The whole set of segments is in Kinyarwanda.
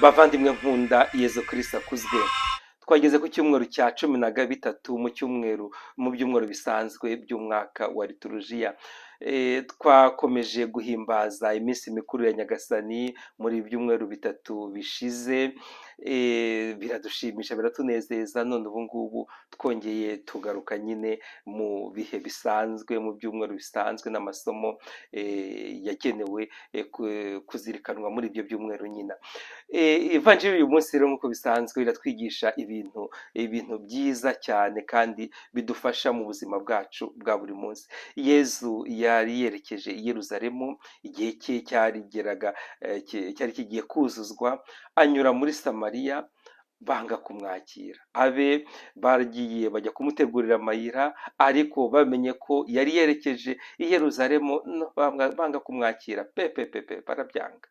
Bavandimwe nkunda Yezu Kristo akuzwe. Twageze ku cyumweru cya 13 mu cyumweru mu byumweru bisanzwe by'umwaka wa liturujia. Twakomeje guhimbaza iminsi mikuru ya Nyagasani muri byumweru bitatu bishize. Biradushimisha, biratunezeza. None ubu ngubu twongeye tugaruka nyine mu bihe bisanzwe, mu byumweru bisanzwe n'amasomo yagenewe kuzirikanwa muri ibyo byumweru nyina. Ivanjiri uyu munsi rero nk'uko bisanzwe iratwigisha ibintu byiza cyane kandi bidufasha mu buzima bwacu bwa buri munsi. Yezu yari yerekeje i Yeruzalemu, igihe cye cyari kigiye kuzuzwa, anyura muri Samariya, banga kumwakira. Abe baragiye bajya kumutegurira amayira, ariko bamenye ko yari yerekeje i Yeruzalemu, banga kumwakira barabyanga.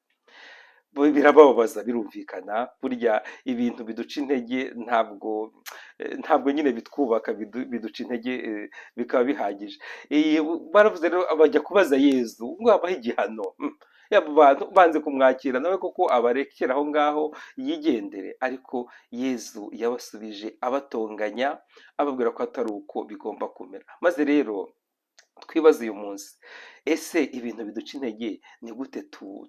Birababaza, birumvikana. Burya ibintu biduca intege ntabwo nyine bitwubaka, biduca intege bikaba bihagije. Baravuze rero, bajya kubaza Yezu ngo abahe igihano. Abo bantu banze kumwakira, nawe koko abarekera aho ngaho yigendere. Ariko Yezu yabasubije abatonganya, ababwira ko atari uko bigomba kumera. Maze rero twibaza uyu munsi, ese ibintu biduca intege ni gute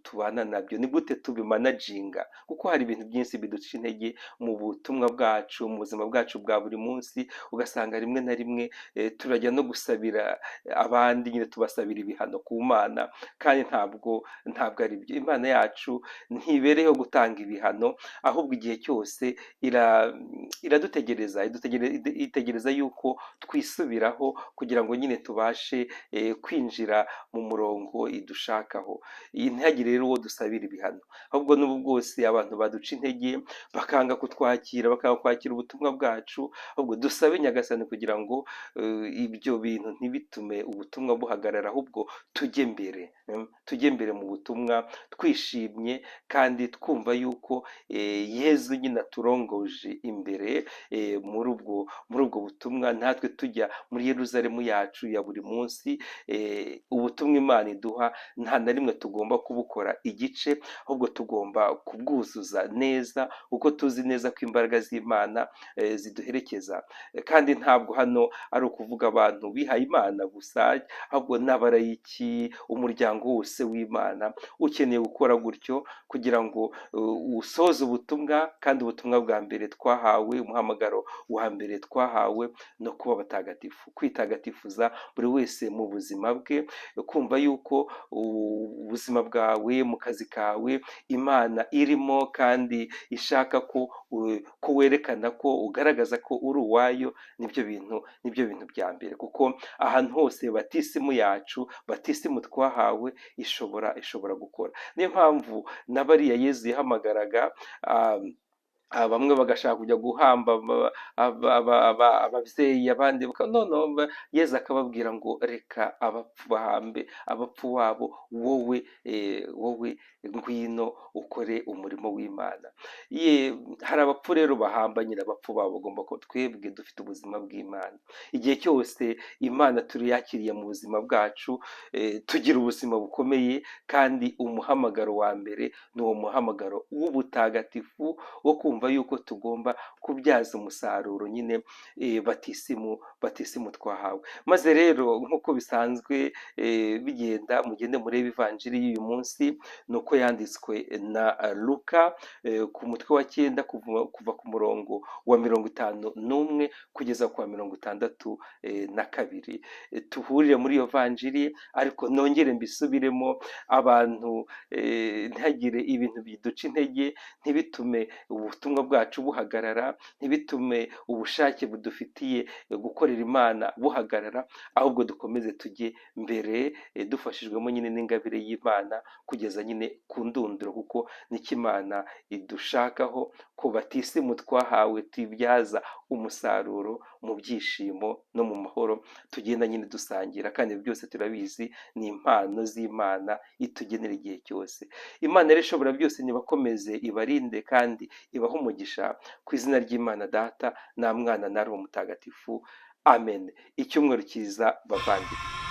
tubana nabyo? Ni gute tubimanaginga? Kuko hari ibintu byinshi biduca intege mu butumwa bwacu, mu buzima bwacu bwa buri munsi. Ugasanga rimwe na rimwe turajya no gusabira abandi, nyine tubasabira ibihano ku Mana, kandi ntabwo ari byo. Imana yacu ntibereyeho gutanga ibihano, ahubwo igihe cyose iradutegereza, itegereza yuko twisubiraho kugira ngo nyine tubashe kwinjira mu murongo idushakaho. Ntihagire rero uwo dusabira ibihano, ahubwo n'ubu bwose abantu baduca intege, bakanga kutwakira, bakanga kwakira ubutumwa bwacu, ahubwo dusabe Nyagasani kugira ngo ibyo bintu ntibitume ubutumwa buhagarara, ahubwo tujye mbere mu butumwa twishimye, kandi twumva yuko Yezu nyine aturongoje imbere muri ubwo butumwa. Natwe tujya muri Yeruzalemu yacu ya buri munsi. Ubutumwa Imana iduha nta na rimwe tugomba kubukora igice, ahubwo tugomba kubwuzuza neza, kuko tuzi neza ko imbaraga z'Imana ziduherekeza. Kandi ntabwo hano ari ukuvuga abantu bihaye Imana gusa, ahubwo n'abarayiki, umuryango wose w'Imana ukeneye gukora gutyo, kugira ngo usoze ubutumwa. Kandi ubutumwa bwa mbere twahawe, umuhamagaro wa mbere twahawe no kuba abatagatifu, kwitagatifuza buri wese mu buzima bwe, kumva yuko ubuzima bwawe mu kazi kawe Imana irimo, kandi ishaka ko werekana ko ugaragaza ko uri uwayo. Nibyo bintu bya mbere, kuko ahantu hose batisimu yacu, batisimu twahawe ishobora gukora. Niyo mpamvu na bariya Yezu yahamagaraga, bamwe bagashaka kujya guhamba ababyeyi, abandi none Yezu akababwira ngo reka abapfu bahambe abapfu wabo, wowe ngwino ukore umurimo w'Imana. Hari abapfu rero bahamba nyine abapfu babo, bagomba ko twebwe dufite ubuzima bw'Imana. Igihe cyose Imana turiyakiriye mu buzima bwacu, tugira ubuzima bukomeye, kandi umuhamagaro wa mbere ni uwo muhamagaro w'ubutagatifu, wo kumva yuko tugomba kubyaza umusaruro nyine batisimu twahawe. Maze rero nk'uko bisanzwe bigenda, mugende murebe ivanjiri y'uyu munsi, ni uko yanditswe na Luka, ku mutwe wa 9 kuva ku murongo wa 51 kugeza ku wa 62. Tuhurire muri iyo vanjiri, ariko nongere mbisubiremo, abantu ntihagire ibintu biduca intege, ntibitume ubutumwa bwacu buhagarara, ntibitume ubushake budufitiye gukorera Imana buhagarara, ahubwo dukomeze tujye mbere, dufashijwemo nyine n'ingabire y'Imana, kugeza nyine ku ndunduro, kuko niko Imana idushakaho, ko batisimu twahawe tuyibyaza umusaruro mu byishimo no mu mahoro tugenda nyine dusangira. Kandi byose turabizi ni impano z'Imana itugenera igihe cyose. Imana rero ishobora byose nibakomeze ibarinde kandi ibahe umugisha, ku izina ry'Imana Data na Mwana na Roho Mutagatifu. Amen. Icyumweru cyiza bavandimwe.